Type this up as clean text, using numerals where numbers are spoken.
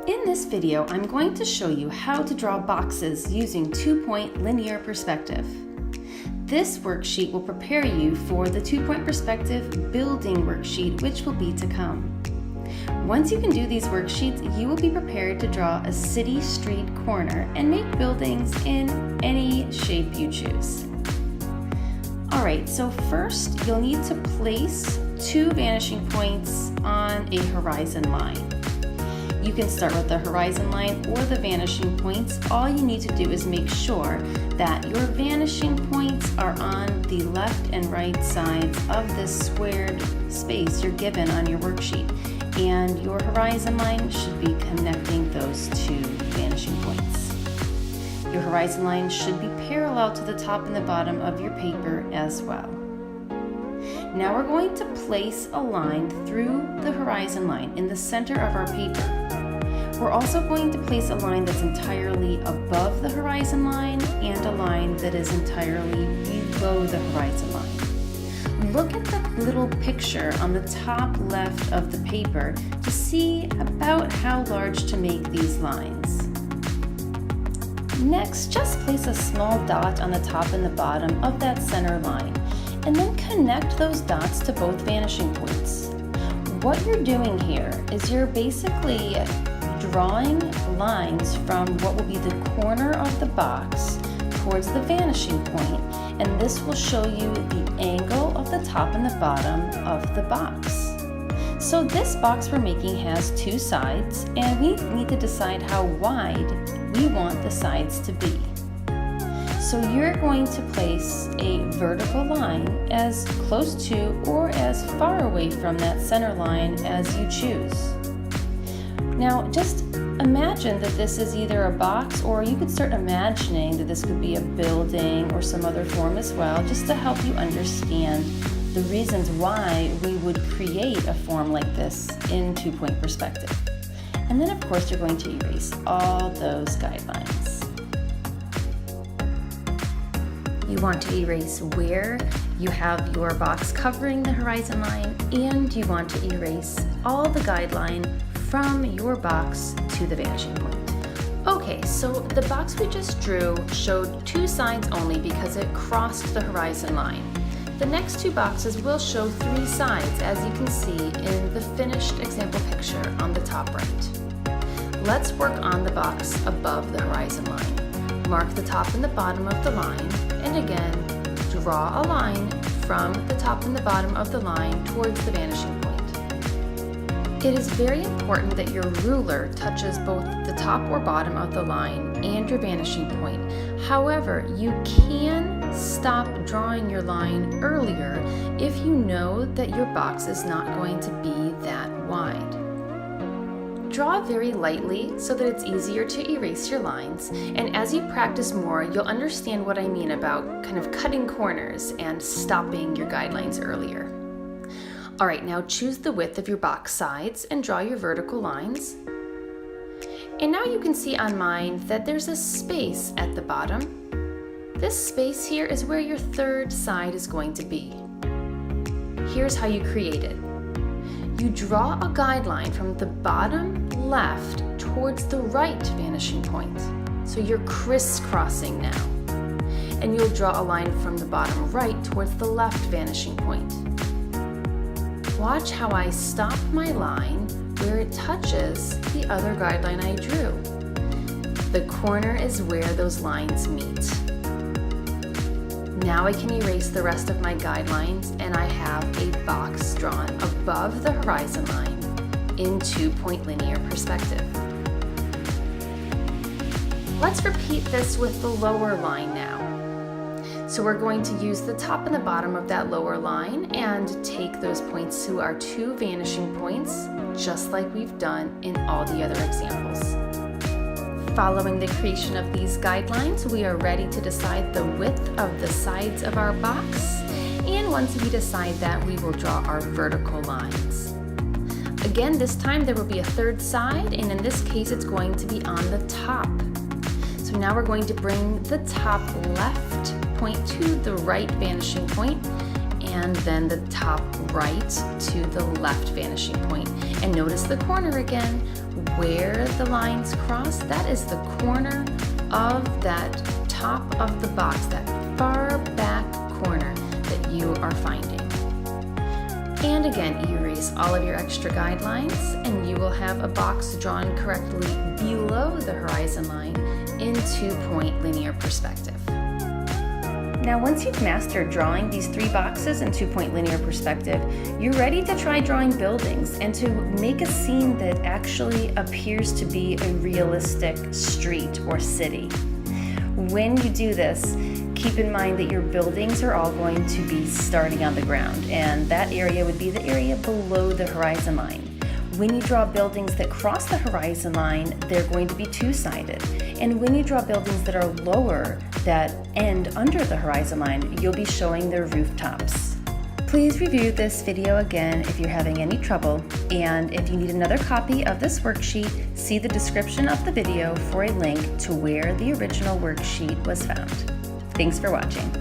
In this video, I'm going to show you how to draw boxes using two-point linear perspective. This worksheet will prepare you for the two-point perspective building worksheet, which will be to come. Once you can do these worksheets, you will be prepared to draw a city street corner and make buildings in any shape you choose. Alright, so first you'll need to place two vanishing points on a horizon line. You can start with the horizon line or the vanishing points. All you need to do is make sure that your vanishing points are on the left and right sides of this squared space you're given on your worksheet. And your horizon line should be connecting those two vanishing points. Your horizon line should be parallel to the top and the bottom of your paper as well. Now we're going to place a line through the horizon line in the center of our paper. We're also going to place a line that's entirely above the horizon line and a line that is entirely below the horizon line. Look at the little picture on the top left of the paper to see about how large to make these lines. Next, just place a small dot on the top and the bottom of that center line, and then connect those dots to both vanishing points. What you're doing here is you're basically drawing lines from what will be the corner of the box towards the vanishing point, and this will show you the angle of the top and the bottom of the box. So this box we're making has two sides, and we need to decide how wide we want the sides to be. So you're going to place a vertical line as close to or as far away from that center line as you choose. Now just imagine that this is either a box, or you could start imagining that this could be a building or some other form as well, just to help you understand the reasons why we would create a form like this in two-point perspective. And then of course you're going to erase all those guidelines. You want to erase where you have your box covering the horizon line, and you want to erase all the guideline from your box to the vanishing point. Okay, so the box we just drew showed two sides only because it crossed the horizon line. The next two boxes will show three sides, as you can see in the finished example picture on the top right. Let's work on the box above the horizon line. Mark the top and the bottom of the line, and again, draw a line from the top and the bottom of the line towards the vanishing point. It is very important that your ruler touches both the top or bottom of the line and your vanishing point. However, you can stop drawing your line earlier if you know that your box is not going to be that wide. Draw very lightly so that it's easier to erase your lines, and as you practice more, you'll understand what I mean about kind of cutting corners and stopping your guidelines earlier. Alright, now choose the width of your box sides and draw your vertical lines. And now you can see on mine that there's a space at the bottom. This space here is where your third side is going to be. Here's how you create it. You draw a guideline from the bottom left towards the right vanishing point. So you're crisscrossing now. And you'll draw a line from the bottom right towards the left vanishing point. Watch how I stop my line where it touches the other guideline I drew. The corner is where those lines meet. Now I can erase the rest of my guidelines, and I have a box drawn above the horizon line in two-point linear perspective. Let's repeat this with the lower line now. So we're going to use the top and the bottom of that lower line and take those points to our two vanishing points, just like we've done in all the other examples. Following the creation of these guidelines, we are ready to decide the width of the sides of our box, and once we decide that, we will draw our vertical lines. Again, this time there will be a third side, and in this case it's going to be on the top. So now we're going to bring the top left point to the right vanishing point, and then the top right to the left vanishing point. And notice the corner again where the lines cross, that is the corner of that top of the box, that far back corner that you are finding. And again, erase all of your extra guidelines and you will have a box drawn correctly below the horizon line in 2-point linear perspective. Now, once you've mastered drawing these 3 boxes in 2-point linear perspective, you're ready to try drawing buildings and to make a scene that actually appears to be a realistic street or city. When you do this, keep in mind that your buildings are all going to be starting on the ground, and that area would be the area below the horizon line. When you draw buildings that cross the horizon line, they're going to be 2-sided. And when you draw buildings that are lower, that end under the horizon line, you'll be showing their rooftops. Please review this video again if you're having any trouble, and if you need another copy of this worksheet, see the description of the video for a link to where the original worksheet was found. Thanks for watching.